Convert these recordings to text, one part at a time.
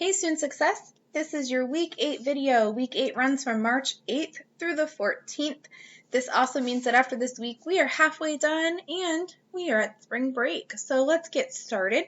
Hey Student Success, this is your Week 8 video. Week 8 runs from March 8th through the 14th. This also means that after this week we are halfway done and we are at spring break. So let's get started.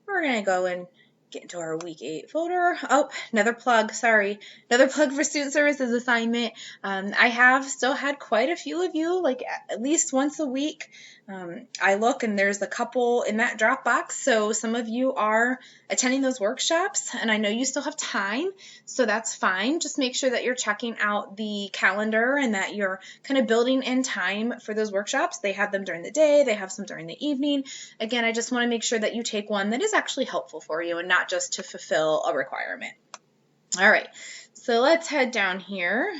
We're going to go and get into our Week 8 folder. Oh, another plug, sorry. Another plug for Student Services assignment. I have still had quite a few of you, like at least once a week. I look and there's a couple in that Dropbox, so some of you are attending those workshops, and I know you still have time, so that's fine. Just make sure that you're checking out the calendar and that you're kind of building in time for those workshops. They have them during the day, they have some during the evening. Again, I just want to make sure that you take one that is actually helpful for you and not just to fulfill a requirement. All right, so let's head down here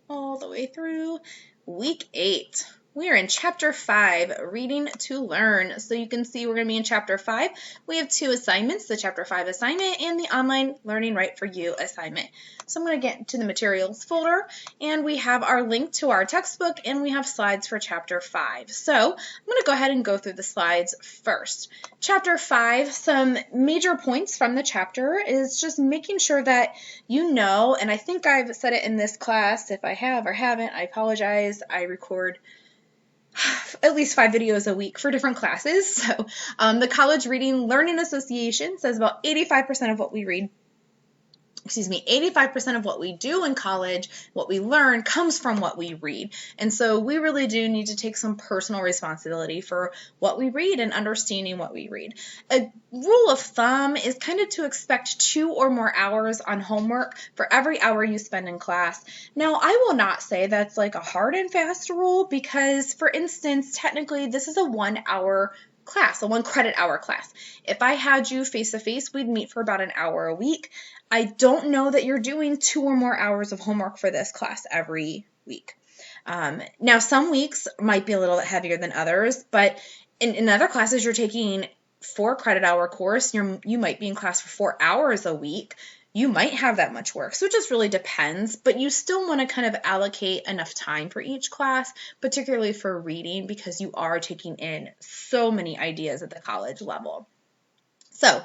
all the way through Week 8. We are in Chapter 5, Reading to Learn. So you can see we're going to be in Chapter 5. We have two assignments, the Chapter 5 assignment and the Online Learning Right for You assignment. So I'm going to get to the materials folder, and we have our link to our textbook, and we have slides for Chapter 5. So I'm going to go ahead and go through the slides first. Chapter 5, some major points from the chapter is just making sure that you know, and I think I've said it in this class. If I have or haven't, I apologize. I record at least 5 videos a week for different classes. So the College Reading Learning Association says about 85% of what we read, 85% of what we do in college, what we learn, comes from what we read. And so we really do need to take some personal responsibility for what we read and understanding what we read. A rule of thumb is kind of to expect 2 or more hours on homework for every hour you spend in class. Now, I will not say that's like a hard and fast rule because, for instance, technically this is a 1 hour class, a 1 credit hour class. If I had you face-to-face, we'd meet for about an hour a week. I don't know that you're doing 2 or more hours of homework for this class every week. Now, some weeks might be a little bit heavier than others, but in other classes, you're taking 4 credit hour course. You might be in class for 4 hours a week. You might have that much work. So it just really depends, but you still want to kind of allocate enough time for each class, particularly for reading, because you are taking in so many ideas at the college level. So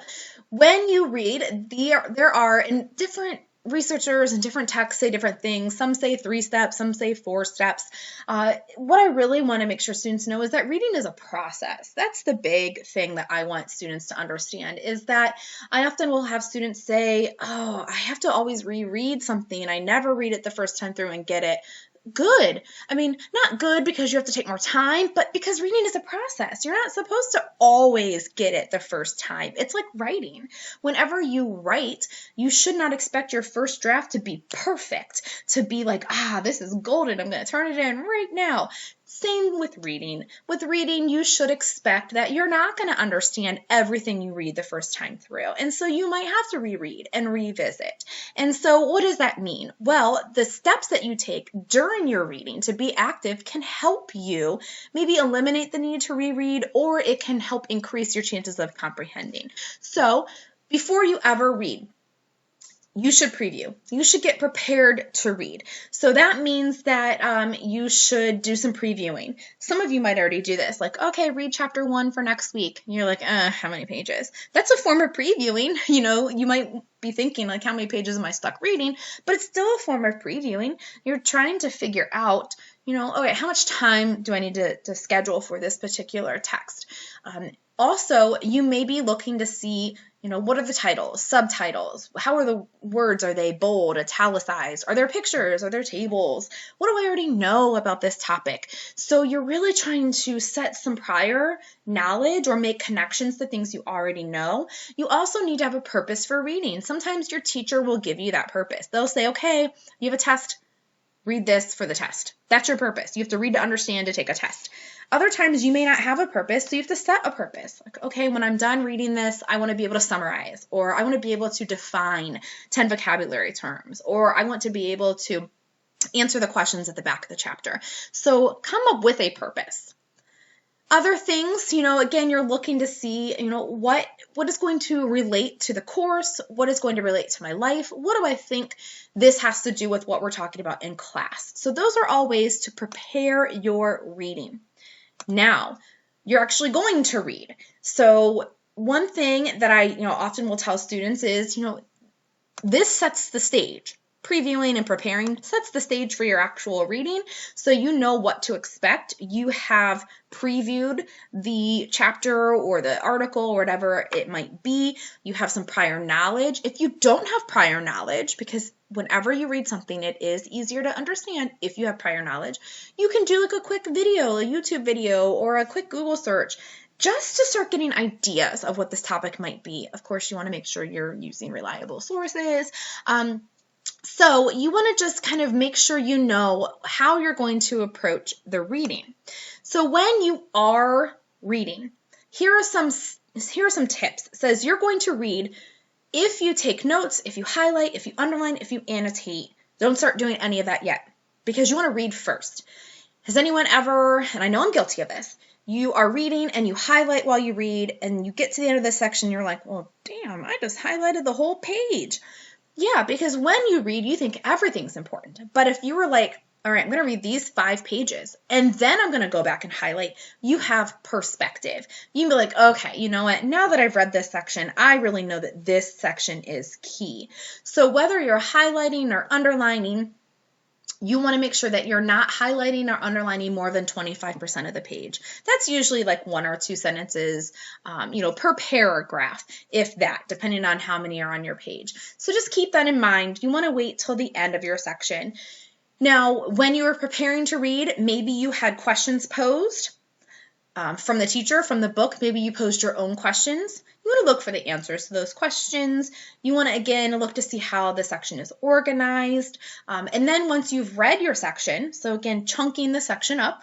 when you read, there are, and different researchers and different texts say different things. Some say 3 steps, some say 4 steps. What I really want to make sure students know is that reading is a process. That's the big thing that I want students to understand, is that I often will have students say, oh, I have to always reread something and I never read it the first time through and get it. Good. I mean, not good because you have to take more time, but because reading is a process. You're not supposed to always get it the first time. It's like writing. Whenever you write, you should not expect your first draft to be perfect, to be like, this is golden, I'm going to turn it in right now. Same with reading. With reading, you should expect that you're not going to understand everything you read the first time through. And so you might have to reread and revisit. And so what does that mean? Well, the steps that you take during your reading to be active can help you maybe eliminate the need to reread, or it can help increase your chances of comprehending. So before you ever read, you should preview. You should get prepared to read. So that means that you should do some previewing. Some of you might already do this, like, okay, read chapter 1 for next week. And you're like, how many pages? That's a form of previewing. You know, you might be thinking, like, how many pages am I stuck reading? But it's still a form of previewing. You're trying to figure out, okay, how much time do I need to schedule for this particular text? Also, you may be looking to see, what are the titles, subtitles? How are the words? Are they bold, italicized? Are there pictures? Are there tables? What do I already know about this topic? So you're really trying to set some prior knowledge or make connections to things you already know. You also need to have a purpose for reading. Sometimes your teacher will give you that purpose. They'll say, okay, you have a test. Read this for the test. That's your purpose. You have to read to understand to take a test. Other times you may not have a purpose, so you have to set a purpose. Like, okay, when I'm done reading this, I want to be able to summarize, or I want to be able to define 10 vocabulary terms, or I want to be able to answer the questions at the back of the chapter. So come up with a purpose. Other things, again, you're looking to see, what is going to relate to the course? What is going to relate to my life? What do I think this has to do with what we're talking about in class? So those are all ways to prepare your reading. Now, you're actually going to read. So one thing that I, often will tell students is, this sets the stage. Previewing and preparing sets the stage for your actual reading, so you know what to expect. You have previewed the chapter or the article or whatever it might be. You have some prior knowledge. If you don't have prior knowledge, because whenever you read something, it is easier to understand if you have prior knowledge, you can do like a quick video, a YouTube video, or a quick Google search, just to start getting ideas of what this topic might be. Of course, you want to make sure you're using reliable sources. So you want to just kind of make sure you know how you're going to approach the reading. So when you are reading, here are some tips. It says you're going to read if you take notes, if you highlight, if you underline, if you annotate. Don't start doing any of that yet, because you want to read first. Has anyone ever, and I know I'm guilty of this, you are reading and you highlight while you read, and you get to the end of this section, you're like, well, damn, I just highlighted the whole page. Yeah, because when you read, you think everything's important. But if you were like, all right, I'm going to read these 5 pages, and then I'm going to go back and highlight, you have perspective. You can be like, okay, you know what? Now that I've read this section, I really know that this section is key. So whether you're highlighting or underlining, you want to make sure that you're not highlighting or underlining more than 25% of the page. That's usually like 1 or 2 sentences, per paragraph, if that, depending on how many are on your page. So just keep that in mind. You want to wait till the end of your section. Now, when you were preparing to read, maybe you had questions posed from the teacher, from the book. Maybe you posed your own questions. You want to look for the answers to those questions. You want to, again, look to see how the section is organized. And then once you've read your section, so again, chunking the section up,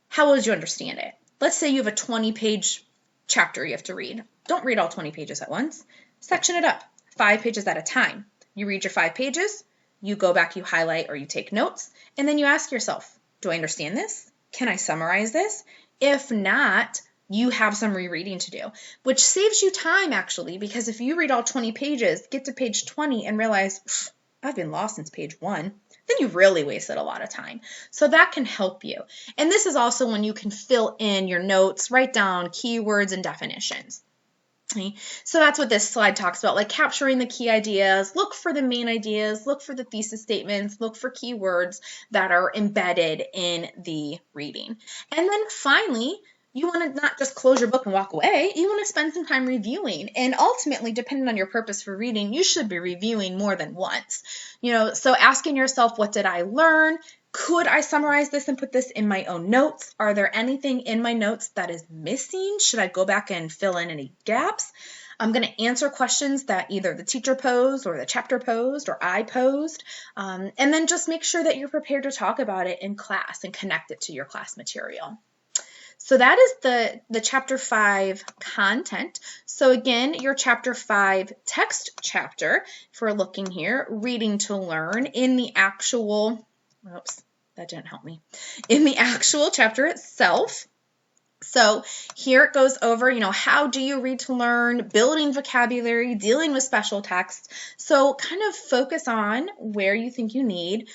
how would you understand it? Let's say you have a 20-page chapter you have to read. Don't read all 20 pages at once. Section it up, 5 pages at a time. You read your 5 pages, you go back, you highlight, or you take notes, and then you ask yourself, do I understand this? Can I summarize this? If not, you have some rereading to do, which saves you time, actually, because if you read all 20 pages, get to page 20 and realize, I've been lost since page 1, then you really wasted a lot of time. So that can help you. And this is also when you can fill in your notes, write down keywords and definitions. Okay? So that's what this slide talks about, like capturing the key ideas, look for the main ideas, look for the thesis statements, look for keywords that are embedded in the reading. And then finally, you want to not just close your book and walk away. You want to spend some time reviewing. And ultimately, depending on your purpose for reading, you should be reviewing more than once. So asking yourself, what did I learn? Could I summarize this and put this in my own notes? Are there anything in my notes that is missing? Should I go back and fill in any gaps? I'm going to answer questions that either the teacher posed or the chapter posed or I posed. And then just make sure that you're prepared to talk about it in class and connect it to your class material. So that is the Chapter 5 content. So again, your Chapter 5 text chapter, if we're looking here, reading to learn in the actual, oops, that didn't help me, in the actual chapter itself. So here it goes over, how do you read to learn, building vocabulary, dealing with special text. So kind of focus on where you think you need.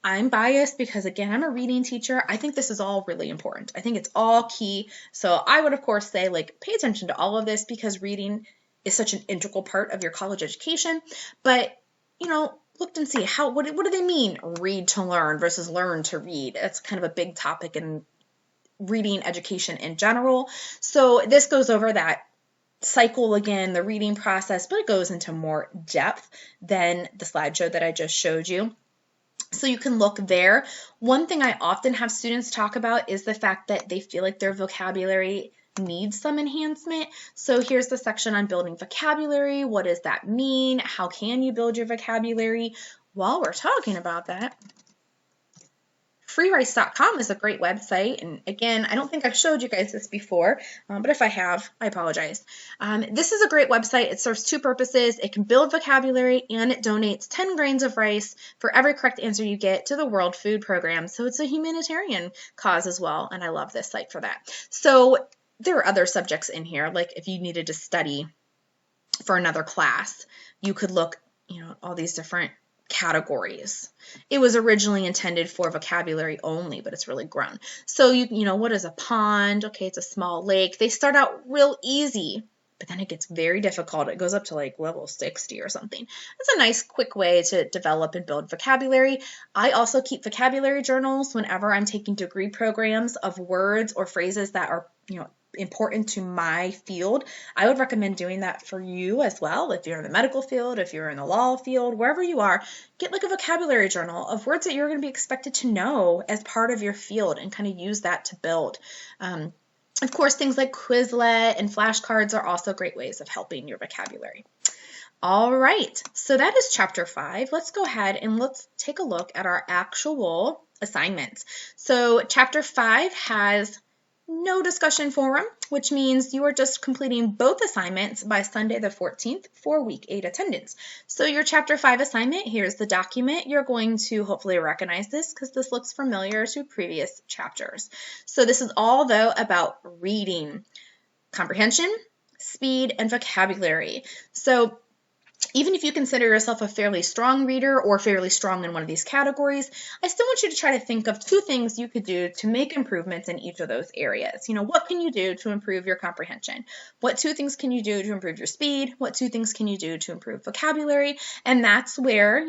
I'm biased because, again, I'm a reading teacher. I think this is all really important. I think it's all key. So I would, of course, say, pay attention to all of this because reading is such an integral part of your college education. But, look and see what do they mean, read to learn versus learn to read. That's kind of a big topic in reading education in general. So this goes over that cycle again, the reading process, but it goes into more depth than the slideshow that I just showed you. So you can look there. One thing I often have students talk about is the fact that they feel like their vocabulary needs some enhancement. So here's the section on building vocabulary. What does that mean? How can you build your vocabulary? While we're talking about that, freerice.com is a great website. And again, I don't think I've showed you guys this before, but if I have, I apologize. This is a great website. It serves 2 purposes. It can build vocabulary and it donates 10 grains of rice for every correct answer you get to the World Food Program. So it's a humanitarian cause as well. And I love this site for that. So there are other subjects in here, like if you needed to study for another class, you could look, all these different categories. It was originally intended for vocabulary only, but it's really grown. So what is a pond? Okay, it's a small lake. They start out real easy. but then it gets very difficult. It goes up to like level 60 or something. It's a nice quick way to develop and build vocabulary. I also keep vocabulary journals whenever I'm taking degree programs of words or phrases that are, important to my field. I would recommend doing that for you as well. If you're in the medical field, if you're in the law field, wherever you are, get like a vocabulary journal of words that you're going to be expected to know as part of your field and kind of use that to build. Of course, things like Quizlet and flashcards are also great ways of helping your vocabulary. All right, so that is chapter 5. Let's go ahead and let's take a look at our actual assignments. So chapter 5 has no discussion forum, which means you are just completing both assignments by Sunday the 14th for week 8 attendance. So your chapter 5 assignment, here's the document. You're going to hopefully recognize this because this looks familiar to previous chapters. So this is all, though, about reading, comprehension, speed, and vocabulary. So even if you consider yourself a fairly strong reader or fairly strong in one of these categories, I still want you to try to think of 2 things you could do to make improvements in each of those areas. What can you do to improve your comprehension? What 2 things can you do to improve your speed? What 2 things can you do to improve vocabulary? And that's where,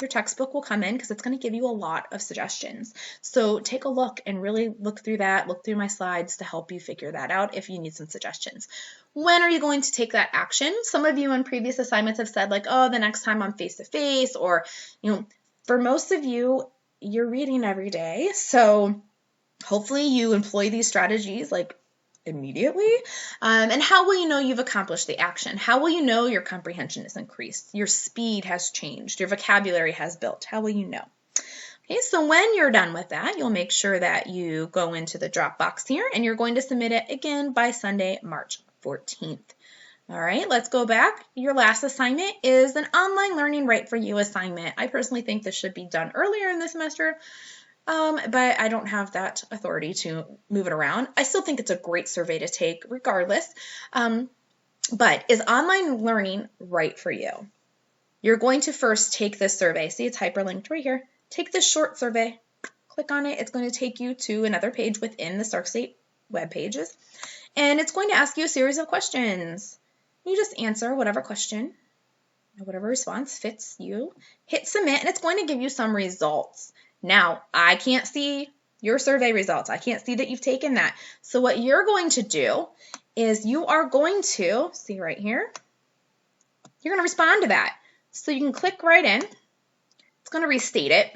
your textbook will come in because it's going to give you a lot of suggestions. So take a look and really look through that, look through my slides to help you figure that out if you need some suggestions. When are you going to take that action? Some of you in previous assignments have said like, oh, the next time I'm face-to-face, or, for most of you, you're reading every day. So hopefully you employ these strategies like immediately. And how will you know you've accomplished the action? How will you know your comprehension is increased? Your speed has changed. Your vocabulary has built. How will you know? Okay, so when you're done with that, you'll make sure that you go into the Dropbox here, and you're going to submit it again by Sunday, March 14th. All right, let's go back. Your last assignment is an online learning right for you assignment. I personally think this should be done earlier in the semester, but I don't have that authority to move it around. I still think it's a great survey to take regardless. But is online learning right for you? You're going to first take this survey. See, it's hyperlinked right here. Take this short survey. Click on it. It's going to take you to another page within the Stark State web pages. And it's going to ask you a series of questions. You just answer whatever question, whatever response fits you. Hit submit, and it's going to give you some results. Now, I can't see your survey results. I can't see that you've taken that. So what you're going to do is you are going to, see right here, you're going to respond to that. So you can click right in. It's going to restate it.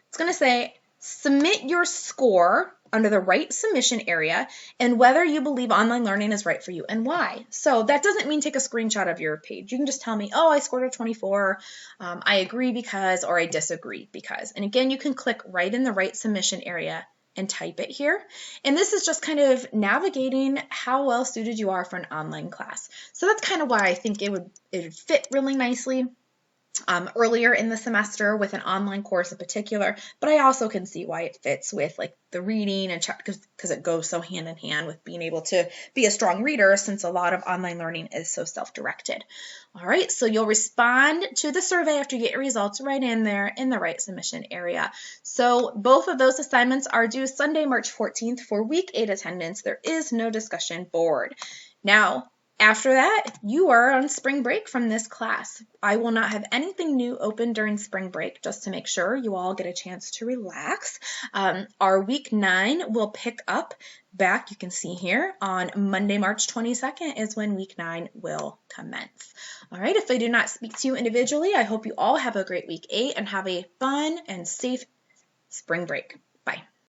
It's going to say, submit your score under the right submission area and whether you believe online learning is right for you and why. So that doesn't mean take a screenshot of your page. You can just tell me, oh, I scored a 24, I agree because, or I disagree because. And again, you can click right in the right submission area and type it here. And this is just kind of navigating how well suited you are for an online class. So that's kind of why I think it would fit really nicely earlier in the semester with an online course in particular, but I also can see why it fits with like the reading and because it goes so hand in hand with being able to be a strong reader, since a lot of online learning is so self-directed. All right, so you'll respond to the survey after you get your results right in there in the right submission area. So both of those assignments are due Sunday, March 14th for week 8 attendance. There is no discussion board. Now, after that, you are on spring break from this class. I will not have anything new open during spring break, just to make sure you all get a chance to relax. Our week 9 will pick up back, you can see here, on Monday, March 22nd is when week 9 will commence. All right, if I do not speak to you individually, I hope you all have a great week 8 and have a fun and safe spring break.